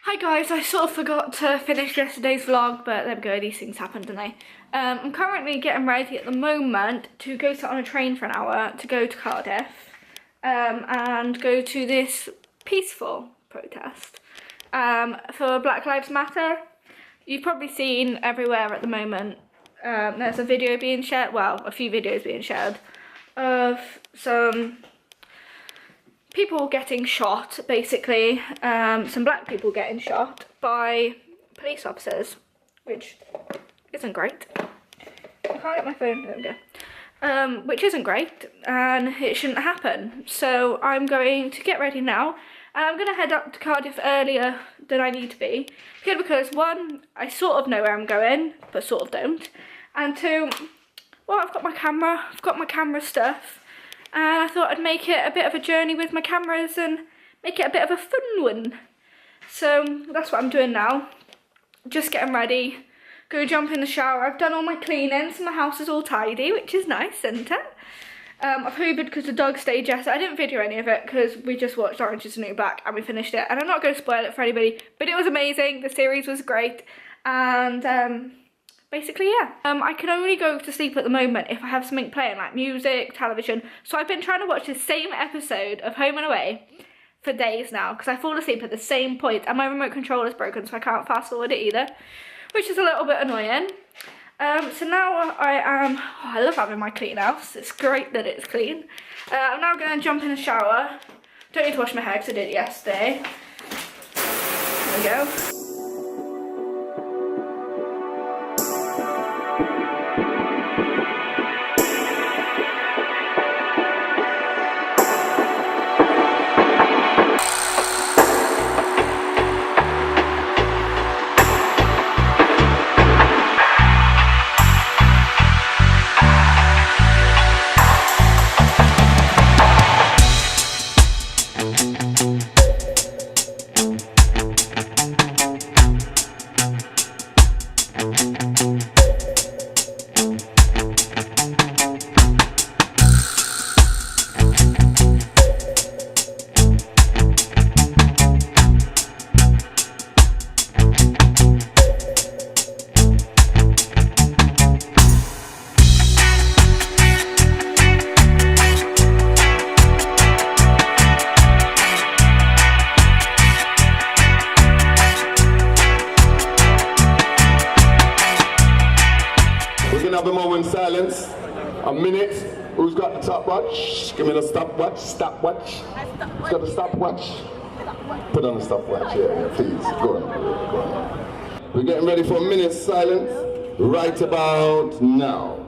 Hi guys, I sort of forgot to finish yesterday's vlog, but there we go, these things happen, don't they? I'm currently getting ready at the moment to go sit on a train for an hour to go to Cardiff and go to this peaceful protest for Black Lives Matter. You've probably seen everywhere at the moment, there's a video being shared, well, a few videos being shared of some people getting shot, basically, some black people getting shot by police officers, which isn't great. I can't get my phone, there we go. Which isn't great, and it shouldn't happen. So I'm going to get ready now, and I'm going to head up to Cardiff earlier than I need to be, because one, I sort of know where I'm going, but sort of don't, and two, well, I've got my camera stuff, and I thought I'd make it a bit of a journey with my cameras and make it a bit of a fun one. So that's what I'm doing now. Just getting ready. Go jump in the shower. I've done all my cleaning, so my house is all tidy, which is nice, isn't it? I've hoovered because the dog stayed yesterday. I didn't video any of it because we just watched Orange Is the New Black and we finished it. And I'm not going to spoil it for anybody, but it was amazing. The series was great. And basically, yeah. I can only go to sleep at the moment if I have something playing, like music, television. So I've been trying to watch the same episode of Home and Away for days now, because I fall asleep at the same point, and my remote controller's broken, so I can't fast forward it either, which is a little bit annoying. So now I love having my clean house. It's great that it's clean. I'm now going to jump in the shower. Don't need to wash my hair because I did it yesterday. There we go. Have a moment silence. A minute. Who's got the stopwatch? Give me the stopwatch. Stopwatch. Who's got the stopwatch? Put on the stopwatch. Yeah, please. Go on. We're getting ready for a minute's silence right about now.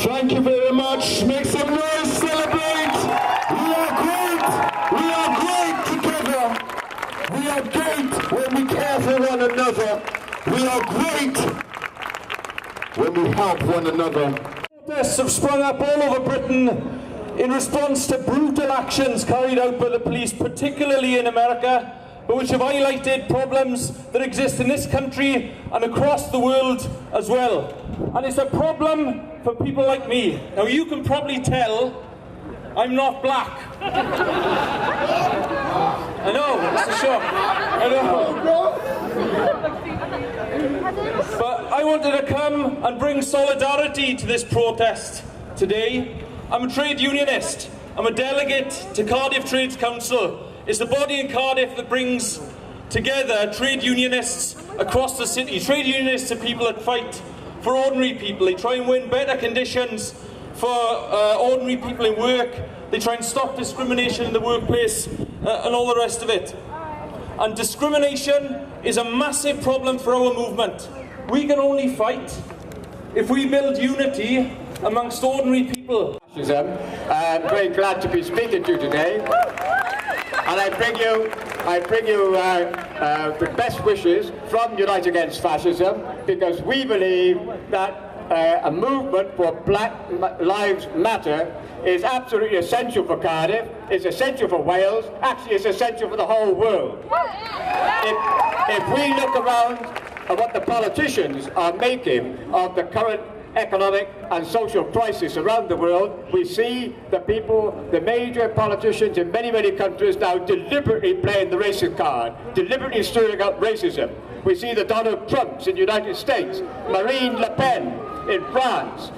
Thank you very much. Make some noise, celebrate. We are great. We are great together. We are great when we care for one another. We are great when we help one another. Protests have sprung up all over Britain in response to brutal actions carried out by the police, particularly in America, but which have highlighted problems that exist in this country and across the world as well. And it's a problem for people like me. Now you can probably tell I'm not black. I know, it's a shock. I know. But I wanted to come and bring solidarity to this protest today. I'm a trade unionist, I'm a delegate to Cardiff Trades Council. It's the body in Cardiff that brings together trade unionists across the city. Trade unionists are people that fight for ordinary people. They try and win better conditions for ordinary people in work. They try and stop discrimination in the workplace and all the rest of it. And discrimination is a massive problem for our movement. We can only fight if we build unity amongst ordinary people. I'm very glad to be speaking to you today, and I bring you the best wishes from Unite Against Fascism, because we believe that a movement for Black Lives Matter is absolutely essential for Cardiff, it's essential for Wales, actually it's essential for the whole world. If we look around at what the politicians are making of the current economic and social crisis around the world, we see the people, the major politicians in many, many countries now deliberately playing the racist card, deliberately stirring up racism. We see the Donald Trumps in the United States, Marine Le Pen in France,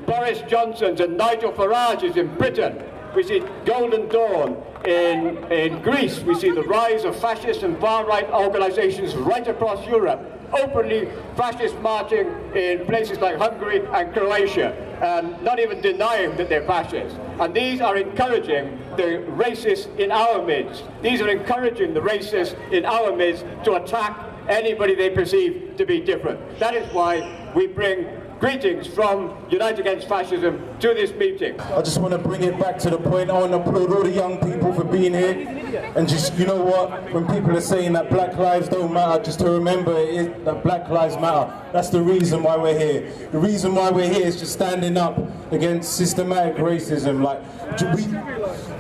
Boris Johnsons and Nigel Farages in Britain. We see Golden Dawn in Greece. We see the rise of fascist and far-right organisations right across Europe, openly fascist marching in places like Hungary and Croatia, and not even denying that they're fascist. And these are encouraging the racists in our midst. These are encouraging the racists in our midst to attack anybody they perceive to be different. That is why we bring greetings from Unite Against Fascism to this meeting. I just want to bring it back to the point. I want to applaud all the young people for being here. And just, you know what, when people are saying that black lives don't matter, just to remember that black lives matter. That's the reason why we're here. The reason why we're here is just standing up against systematic racism. Like,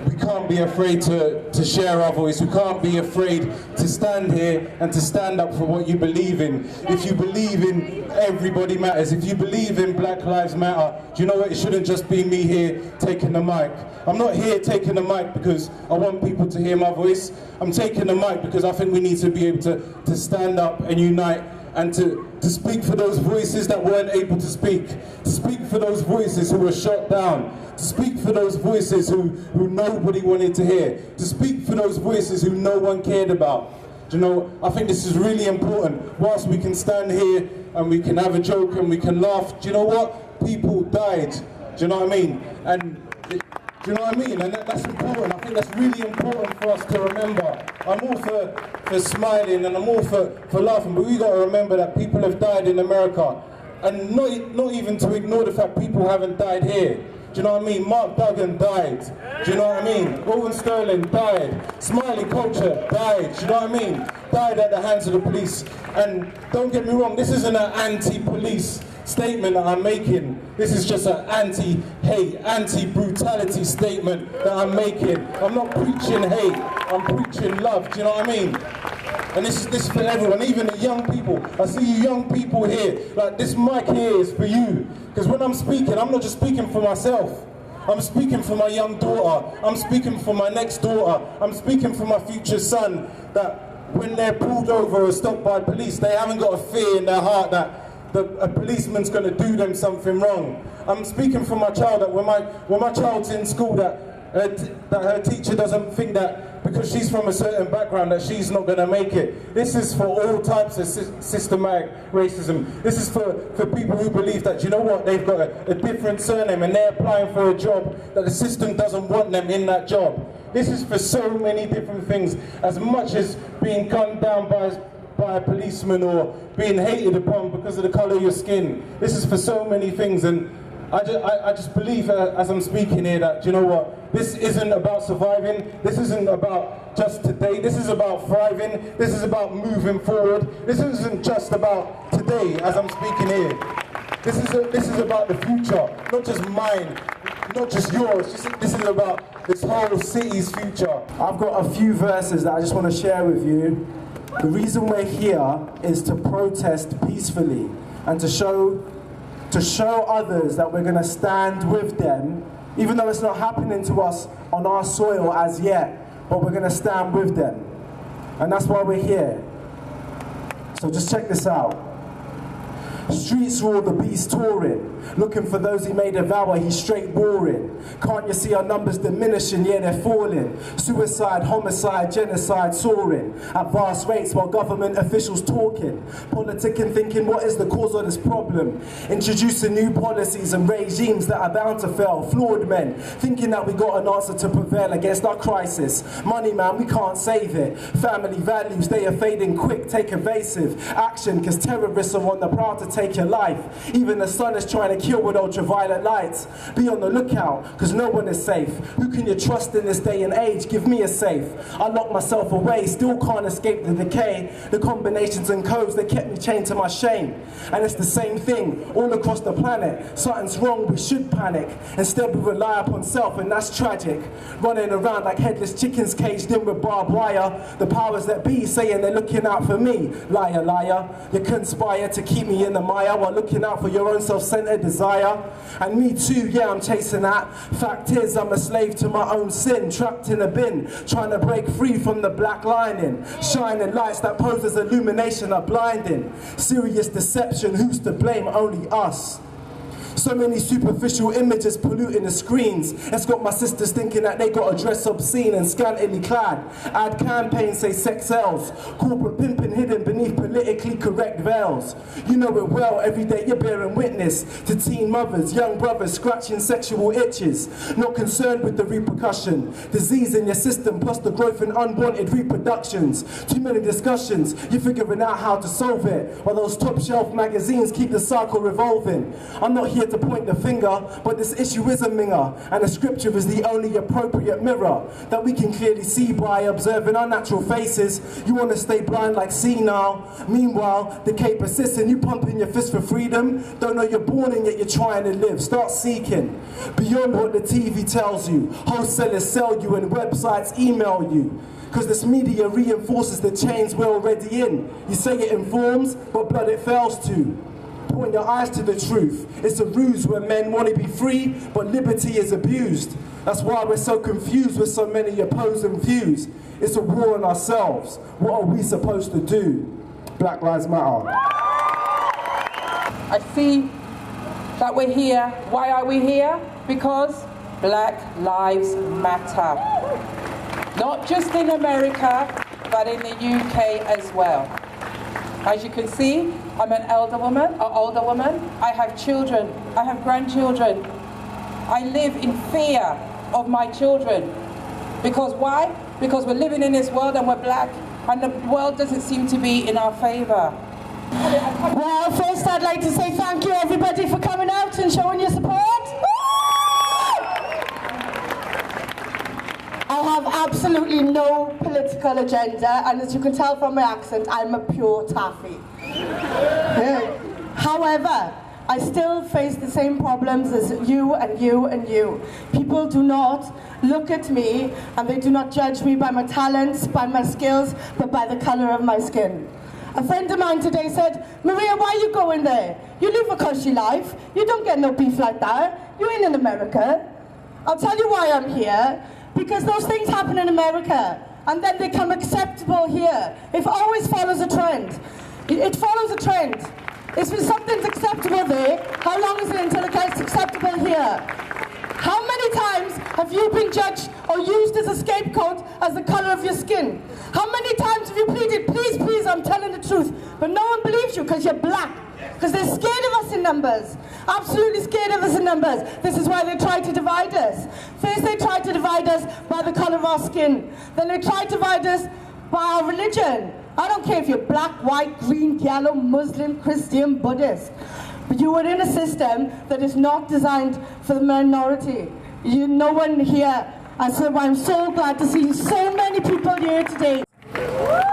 we can't be afraid to share our voice. We can't be afraid to stand here and to stand up for what you believe in. If you believe in everybody matters, if you believe in Black Lives Matter, do you know what? It shouldn't just be me here taking the mic. I'm not here taking the mic because I want people to hear my voice. I'm taking the mic because I think we need to be able to stand up and unite and to speak for those voices that weren't able to speak for those voices who were shot down, to speak for those voices who nobody wanted to hear, to speak for those voices who no one cared about. Do you know, I think this is really important. Whilst we can stand here and we can have a joke and we can laugh, do you know what? People died. Do you know what I mean? And do you know what I mean? And that's important. I think that's really important for us to remember. I'm all for smiling and I'm all for laughing, but we got to remember that people have died in America. And not even to ignore the fact people haven't died here. Do you know what I mean? Mark Duggan died. Do you know what I mean? Owen Sterling died. Smiley Culture died. Do you know what I mean? Died at the hands of the police. And don't get me wrong, this isn't an anti-police statement that I'm making. This is just an anti-hate, anti-brutality statement that I'm making. I'm not preaching hate, I'm preaching love. Do you know what I mean? And this is for everyone, even the young people. I see you young people here. Like, this mic here is for you. Because when I'm speaking, I'm not just speaking for myself. I'm speaking for my young daughter. I'm speaking for my next daughter. I'm speaking for my future son, that when they're pulled over or stopped by police, they haven't got a fear in their heart that a policeman's going to do them something wrong. I'm speaking for my child, that when my child's in school, that her teacher doesn't think that because she's from a certain background that she's not going to make it. This is for all types of systematic racism. This is for people who believe that, you know what, they've got a different surname and they're applying for a job that the system doesn't want them in that job. This is for so many different things, as much as being gunned down by a policeman or being hated upon because of the colour of your skin. This is for so many things, and I just believe as I'm speaking here that, you know what, this isn't about surviving, this isn't about just today, this is about thriving, this is about moving forward, this isn't just about today as I'm speaking here. This is about the future, not just mine, not just yours, this is about this whole city's future. I've got a few verses that I just want to share with you. The reason we're here is to protest peacefully and to show others that we're going to stand with them, even though it's not happening to us on our soil as yet, but we're going to stand with them. And that's why we're here. So just check this out. Streets roar, the beast touring. Looking for those he may devour, he's straight warring. Can't you see our numbers diminishing? Yeah, they're falling. Suicide, homicide, genocide soaring at vast rates while government officials talking. Politicking, thinking what is the cause of this problem? Introducing new policies and regimes that are bound to fail. Flawed men, thinking that we got an answer to prevail against our crisis. Money, man, we can't save it. Family values, they are fading quick. Take evasive action, cause terrorists are on the prowl to take your life. Even the sun is trying to kill with ultraviolet lights. Be on the lookout, cause no one is safe. Who can you trust in this day and age? Give me a safe. I locked myself away, still can't escape the decay. The combinations and codes, they kept me chained to my shame. And it's the same thing all across the planet. Something's wrong, we should panic. Instead we rely upon self, and that's tragic. Running around like headless chickens caged in with barbed wire. The powers that be saying they're looking out for me. Liar, liar. You conspire to keep me in the mire while looking out for your own self-centered desire. And me too, yeah, I'm chasing that. Fact is, I'm a slave to my own sin, trapped in a bin, trying to break free from the black lining. Shining lights that pose as illumination are blinding. Serious deception, who's to blame? Only us. So many superficial images polluting the screens. It's got my sisters thinking that they got to dress obscene and scantily clad. Ad campaigns say sex sells. Corporate pimping hidden beneath politically correct veils. You know it well, every day you're bearing witness to teen mothers, young brothers scratching sexual itches. Not concerned with the repercussion. Disease in your system plus the growth in unwanted reproductions. Too many discussions, you're figuring out how to solve it. While those top shelf magazines keep the cycle revolving. I'm not here to point the finger, but this issue is a minger, and the scripture is the only appropriate mirror that we can clearly see by observing our natural faces. You want to stay blind like senile. Meanwhile, decay persists and you pumping your fist for freedom. Don't know you're born and yet you're trying to live. Start seeking beyond what the TV tells you. Wholesalers sell you and websites email you. Because this media reinforces the chains we're already in. You say it informs, but blood it fails to. Point your eyes to the truth. It's a ruse where men want to be free, but liberty is abused. That's why we're so confused with so many opposing views. It's a war on ourselves. What are we supposed to do? Black Lives Matter. I see that we're here. Why are we here? Because Black Lives Matter. Not just in America, but in the UK as well. As you can see, I'm an older woman. I have children. I have grandchildren. I live in fear of my children. Because why? Because we're living in this world and we're black, and the world doesn't seem to be in our favour. Well, first I'd like to say thank you everybody for coming out and showing your support. I have absolutely no political agenda, and as you can tell from my accent, I'm a pure taffy. However, I still face the same problems as you and you and you. People do not look at me and they do not judge me by my talents, by my skills, but by the colour of my skin. A friend of mine today said, Maria, why are you going there? You live a cushy life. You don't get no beef like that. You ain't in America. I'll tell you why I'm here. Because those things happen in America, and then they become acceptable here. It always follows a trend. It follows a trend. If something's acceptable there, how long is it until it gets acceptable here? How many times have you been judged or used as a scapegoat as the colour of your skin? How many times have you pleaded, please, please, I'm telling the truth, but no one believes you because you're black? Because they're scared of us in numbers. Absolutely scared of us in numbers. This is why they try to divide us. First they try to divide us by the colour of our skin. Then they try to divide us by our religion. I don't care if you're black, white, green, yellow, Muslim, Christian, Buddhist. But you are in a system that is not designed for the minority. No one here. And so I'm so glad to see so many people here today.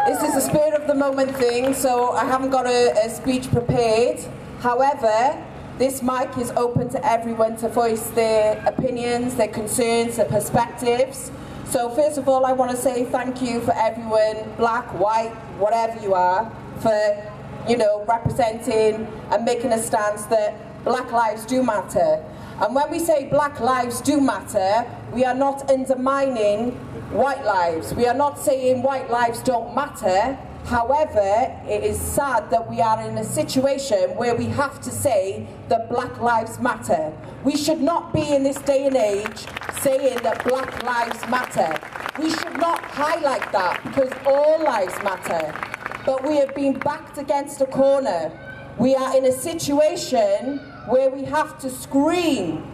This is a spirit of the moment thing, so I haven't got a speech prepared. However, this mic is open to everyone to voice their opinions, their concerns, their perspectives. So first of all, I want to say thank you for everyone, black, white, whatever you are, for, representing and making a stance that black lives do matter. And when we say black lives do matter, we are not undermining white lives. We are not saying white lives don't matter. However, it is sad that we are in a situation where we have to say that Black Lives Matter. We should not be in this day and age saying that Black Lives Matter. We should not highlight that because all lives matter. But we have been backed against a corner. We are in a situation where we have to scream.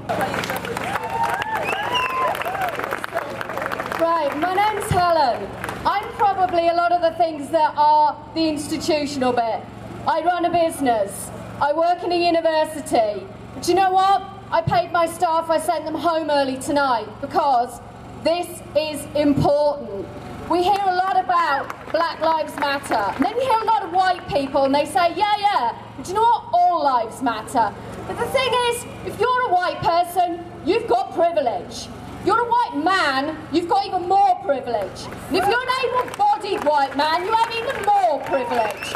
Right, my name's Helen. I'm probably a lot of the things that are the institutional bit. I run a business. I work in a university. But you know what? I paid my staff, I sent them home early tonight because this is important. We hear a lot about Black Lives Matter. And then you hear a lot of white people and they say, yeah, but you know what? All lives matter. But the thing is, if you're a white person, you've got privilege. If you're a white man, you've got even more privilege. And if you're an able-bodied white man, you have even more privilege.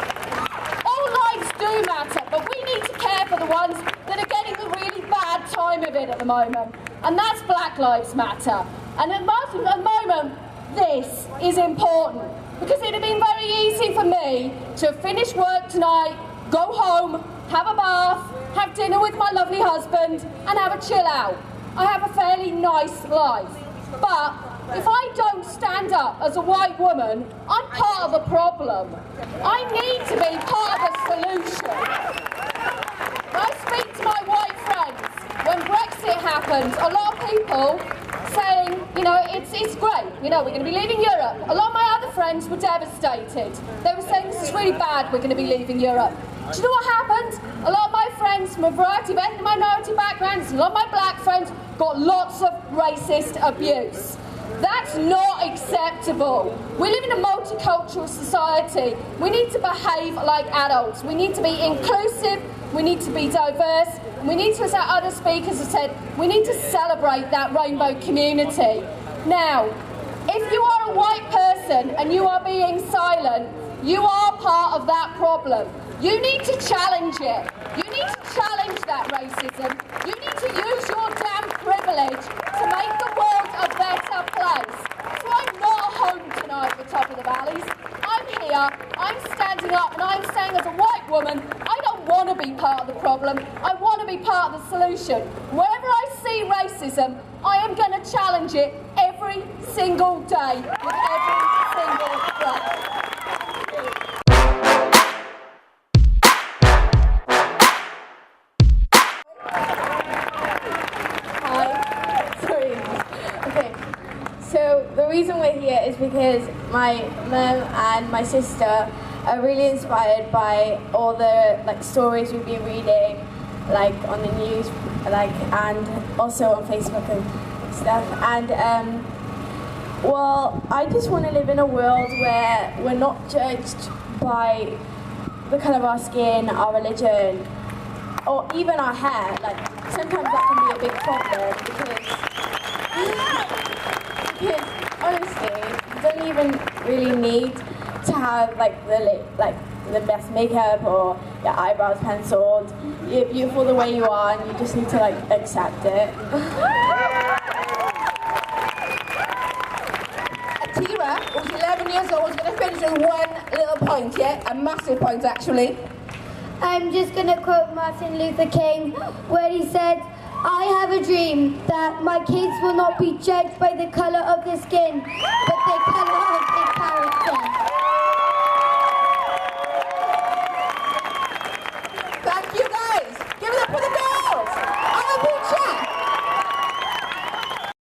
All lives do matter, but we need to care for the ones that are getting the really bad time of it at the moment. And that's Black Lives Matter. And at the moment, this is important. Because it would have been very easy for me to finish work tonight, go home, have a bath, have dinner with my lovely husband, and have a chill out. I have a fairly nice life. But if I don't stand up as a white woman, I'm part of the problem. I need to be part of the solution. I speak to my white friends. When Brexit happened, a lot of people saying, you know, it's great, you know, we're going to be leaving Europe. A lot of my other friends were devastated. They were saying, this is really bad, we're going to be leaving Europe. Do you know what happened? A lot of my friends from a variety of ethnic minority backgrounds, a lot of my black friends got lots of racist abuse. That's not acceptable. We live in a multicultural society. We need to behave like adults. We need to be inclusive. We need to be diverse. And we need to, as our other speakers have said, we need to celebrate that rainbow community. Now, if you are a white person and you are being silent, you are part of that problem. You need to challenge it. You need to challenge that racism. You need to use your damn privilege to make the world a better place. So I'm not at home tonight at the top of the valleys. I'm here, I'm standing up, and I'm saying as a white woman, I don't want to be part of the problem. I want to be part of the solution. Wherever I see racism, I am going to challenge it every single day with every single breath. So the reason we're here is because my mum and my sister are really inspired by all the stories we've been reading, on the news, and also on Facebook and stuff. And well, I just want to live in a world where we're not judged by the colour of our skin, our religion, or even our hair. Sometimes that can be a big problem because honestly, you don't even really need to have the best makeup or your eyebrows penciled. You're beautiful the way you are, and you just need to accept it. Tira, who's 11 years old, is going to finish with one little point, yeah? A massive point, actually. I'm just going to quote Martin Luther King, where he said, "I have a dream that my kids will not be judged by the colour of their skin, but the colour of their character."